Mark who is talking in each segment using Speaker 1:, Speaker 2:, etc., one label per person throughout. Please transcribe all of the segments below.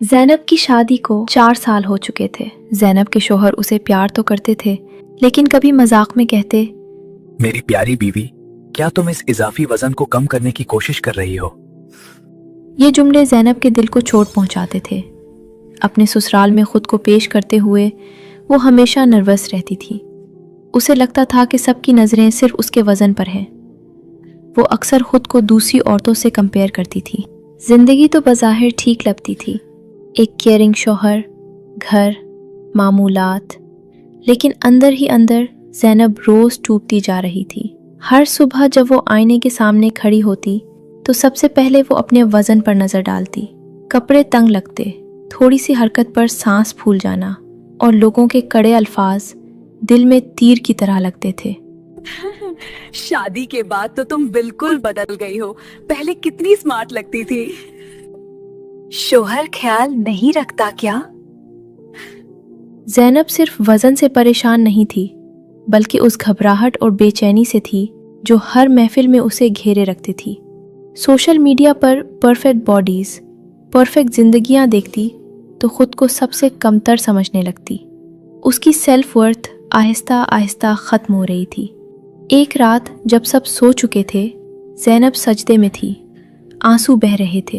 Speaker 1: ज़ैनब की शादी को 4 साल हो चुके थे। ज़ैनब के शोहर उसे प्यार तो करते थे, लेकिन कभी मजाक में कहते,
Speaker 2: मेरी प्यारी बीवी, क्या तुम इस इजाफी वजन को कम करने की कोशिश कर रही हो?
Speaker 1: ये जुमले ज़ैनब के दिल को चोट पहुंचाते थे। अपने ससुराल में खुद को पेश करते हुए वो हमेशा नर्वस रहती थी। उसे लगता था कि सबकी नज़रें सिर्फ उसके वज़न पर हैं। वो अक्सर खुद को दूसरी औरतों से कंपेयर करती थी। ज़िंदगी तो बज़ाहिर ठीक लगती थी, एक केयरिंग शौहर, घर, मामूलात, लेकिन अंदर ही अंदर ज़ैनब रोज़ टूटती जा रही थी। हर सुबह जब वो आईने के सामने खड़ी होती तो सबसे पहले वो अपने वज़न पर नज़र डालती। कपड़े तंग लगते, थोड़ी सी हरकत पर सांस फूल जाना और लोगों के कड़े अल्फाज दिल में तीर की तरह लगते थे।
Speaker 3: शादी के बाद तो तुम बिल्कुल बदल गई हो। पहले कितनी स्मार्ट लगती थी। शोहर ख्याल नहीं रखता क्या?
Speaker 1: ज़ैनब सिर्फ वज़न से परेशान नहीं थी, बल्कि उस घबराहट और बेचैनी से थी जो हर महफिल में उसे घेरे रखती थी। सोशल मीडिया पर परफेक्ट बॉडीज़, परफेक्ट जिंदगियां देखती तो खुद को सबसे कमतर समझने लगती। उसकी सेल्फ वर्थ आहिस्ता आहिस्ता ख़त्म हो रही थी। एक रात जब सब सो चुके थे, ज़ैनब सजदे में थी, आंसू बह रहे थे।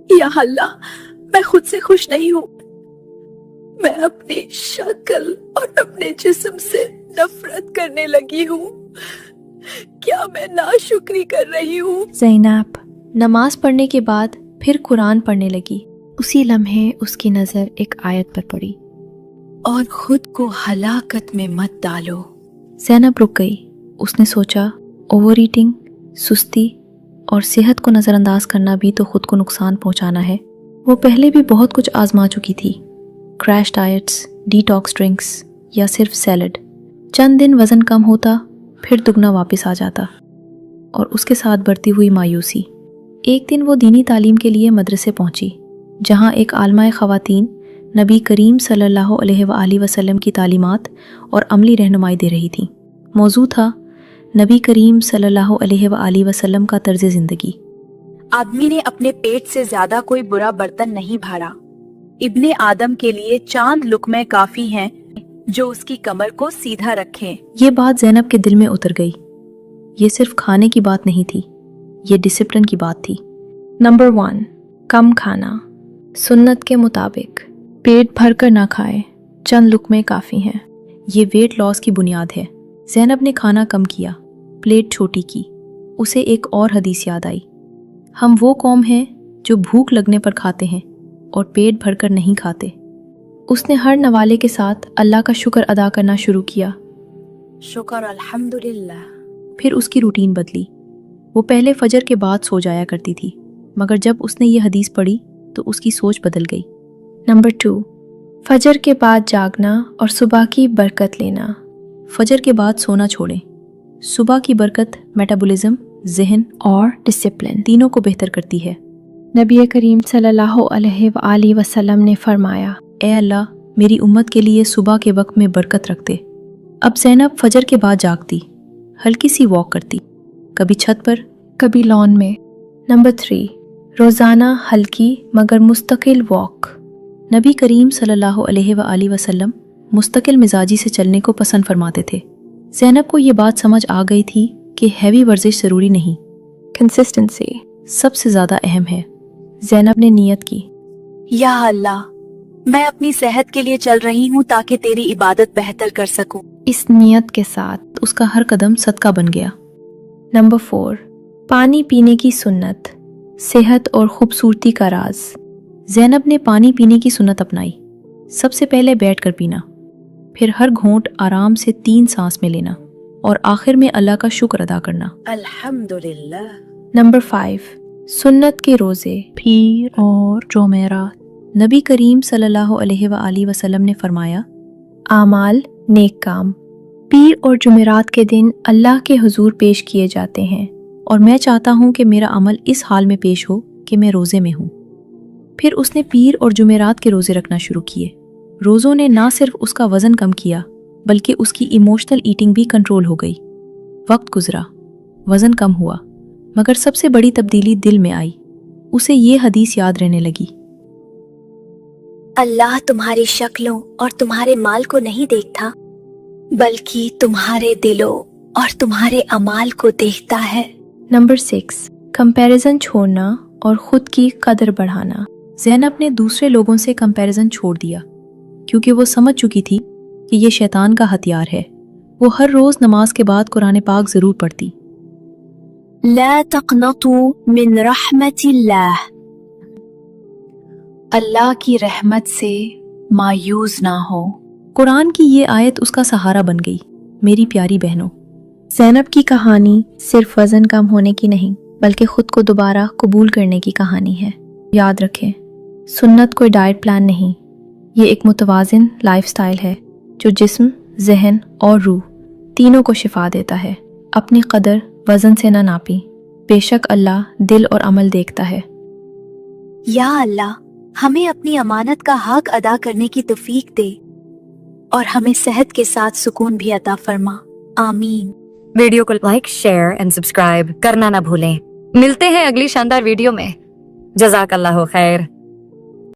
Speaker 3: या अल्लाह, मैं खुद से खुश नहीं हूँ। मैं अपनी शक्ल और अपने जिस्म से नफरत करने लगी हूँ। क्या मैं नाशुक्री कर रही हूँ?
Speaker 1: ज़ैनब नमाज पढ़ने के बाद फिर कुरान पढ़ने लगी। उसी लम्हे उसकी नज़र एक आयत पर पड़ी,
Speaker 3: और खुद को हलाकत में मत डालो।
Speaker 1: ज़ैनब रुक गई। उसने सोचा, ओवर ईटिंग, सुस्ती और सेहत को नज़रअंदाज करना भी तो खुद को नुकसान पहुंचाना है। वो पहले भी बहुत कुछ आजमा चुकी थी, क्रैश डाइट्स, डिटॉक्स ड्रिंक्स या सिर्फ सैलड। चंद दिन वज़न कम होता, फिर दुगना वापस आ जाता, और उसके साथ बढ़ती हुई मायूसी। एक दिन वो दीनी तालीम के लिए मदरसे पहुंची, जहां एक आलमाए ख़वातीन नबी करीम सल्लल्लाहु अलैहि वसल्लम की तालीमात और अमली रहनुमाई दे रही थी। मौजू था नबी करीम सल्लल्लाहु अलैहि वसल्लम का तर्ज ज़िंदगी।
Speaker 3: आदमी ने अपने पेट से ज्यादा कोई बुरा बर्तन नहीं भाड़ा। इब्ने आदम के लिए चांद लुक़मे काफी हैं जो उसकी कमर को सीधा रखें।
Speaker 1: ये बात ज़ैनब के दिल में उतर गई। ये सिर्फ खाने की बात नहीं थी, ये डिसिप्लिन की बात थी। नंबर 1, कम खाना। सुन्नत के मुताबिक पेट भर कर ना खाए, चंद लुक़मे काफ़ी हैं। ये वेट लॉस की बुनियाद है। ज़ैनब ने खाना कम किया, प्लेट छोटी की। उसे एक और हदीस याद आई, हम वो कौम हैं जो भूख लगने पर खाते हैं और पेट भरकर नहीं खाते। उसने हर नवाले के साथ अल्लाह का शुक्र अदा करना शुरू किया।
Speaker 3: शुक्र अल्हम्दुलिल्लाह।
Speaker 1: फिर उसकी रूटीन बदली। वो पहले फजर के बाद सो जाया करती थी, मगर जब उसने ये हदीस पढ़ी तो उसकी सोच बदल गई। नंबर 2, फजर के बाद जागना और सुबह की बरकत लेना। फजर के बाद सोना छोड़ें। सुबह की बरकत मेटाबॉलिज्म, जहन और डिसिप्लिन तीनों को बेहतर करती है। नबी करीम सल्लल्लाहु अलैहि वसल्लम ने फरमाया, ए अल्लाह, मेरी उम्मत के लिए सुबह के वक्त में बरकत रख दे। अब ज़ैनब फजर के बाद जागती, हल्की सी वॉक करती, कभी छत पर, कभी लॉन में। नंबर 3, रोज़ाना हल्की मगर मुस्तकिल वॉक। नबी करीम सल्लल्लाहु अलैहि वसल्लम मुस्तकिल मिजाजी से चलने को पसंद फरमाते थे। ज़ैनब को ये बात समझ आ गई थी कि हैवी वर्जिश ज़रूरी नहीं, कंसिस्टेंसी सबसे ज़्यादा अहम है। ज़ैनब ने नियत की,
Speaker 3: या अल्लाह, मैं अपनी सेहत के लिए चल रही हूँ ताकि तेरी इबादत बेहतर कर सकूं।
Speaker 1: इस नियत के साथ उसका हर कदम सदका बन गया। नंबर 4, पानी पीने की सुन्नत, सेहत और खूबसूरती का राज। ज़ैनब ने पानी पीने की सुन्नत अपनाई। सबसे पहले बैठकर पीना, फिर हर घूंट आराम से 3 सांस में लेना, और आखिर में अल्लाह का शुक्र अदा करना।
Speaker 3: अल्हम्दुलिल्लाह।
Speaker 1: नंबर 5, सुन्नत के रोज़े, पीर और जुमेरात। नबी करीम सल्लल्लाहु अलैहि वसल्लम ने फरमाया, आमाल नेक काम पीर और जुमेरात के दिन अल्लाह के हुजूर पेश किए जाते हैं, और मैं चाहता हूँ कि मेरा अमल इस हाल में पेश हो कि मैं रोज़े में हूँ। फिर उसने पीर और जुमेरात के रोज़े रखना शुरू किए। रोज़ों ने ना सिर्फ उसका वज़न कम किया, बल्कि उसकी इमोशनल ईटिंग भी कंट्रोल हो गई। वक्त गुजरा, वज़न कम हुआ, मगर सबसे बड़ी तब्दीली दिल में आई। उसे ये हदीस याद रहने लगी।
Speaker 3: अल्लाह तुम्हारी शक्लों और तुम्हारे माल को नहीं देखता, बल्कि तुम्हारे दिलों और तुम्हारे अमाल को देखता है।
Speaker 1: नंबर 6, कंपैरिजन छोड़ना और खुद की कदर बढ़ाना। ज़ैनब ने दूसरे लोगों से कंपैरिजन छोड़ दिया क्योंकि वो समझ चुकी थी कि ये शैतान का हथियार है। वो हर रोज नमाज के बाद कुरान पाक जरूर पढ़ती।
Speaker 3: ला तक़नतू मिन रहमतिल्लाह, अल्लाह की रहमत से मायूस ना हो।
Speaker 1: कुरान की ये आयत उसका सहारा बन गई। मेरी प्यारी बहनों, ज़ैनब की कहानी सिर्फ वजन कम होने की नहीं, बल्कि खुद को दोबारा कबूल करने की कहानी है। याद रखें, सुन्नत कोई डाइट प्लान नहीं, ये एक मुतवाज़िन लाइफस्टाइल है जो जिस्म, जहन और रूह तीनों को शिफा देता है। अपनी कदर वजन से ना नापी, बेशक अल्लाह दिल और अमल देखता है।
Speaker 3: या अल्लाह, हमें अपनी अमानत का हक अदा करने की तौफीक दे और हमें सेहत के साथ सुकून भी अता फरमा। आमीन।
Speaker 4: वीडियो को लाइक, शेयर एंड सब्सक्राइब करना ना भूलें। मिलते हैं अगली शानदार वीडियो में। जज़ाकल्लाहु खैर।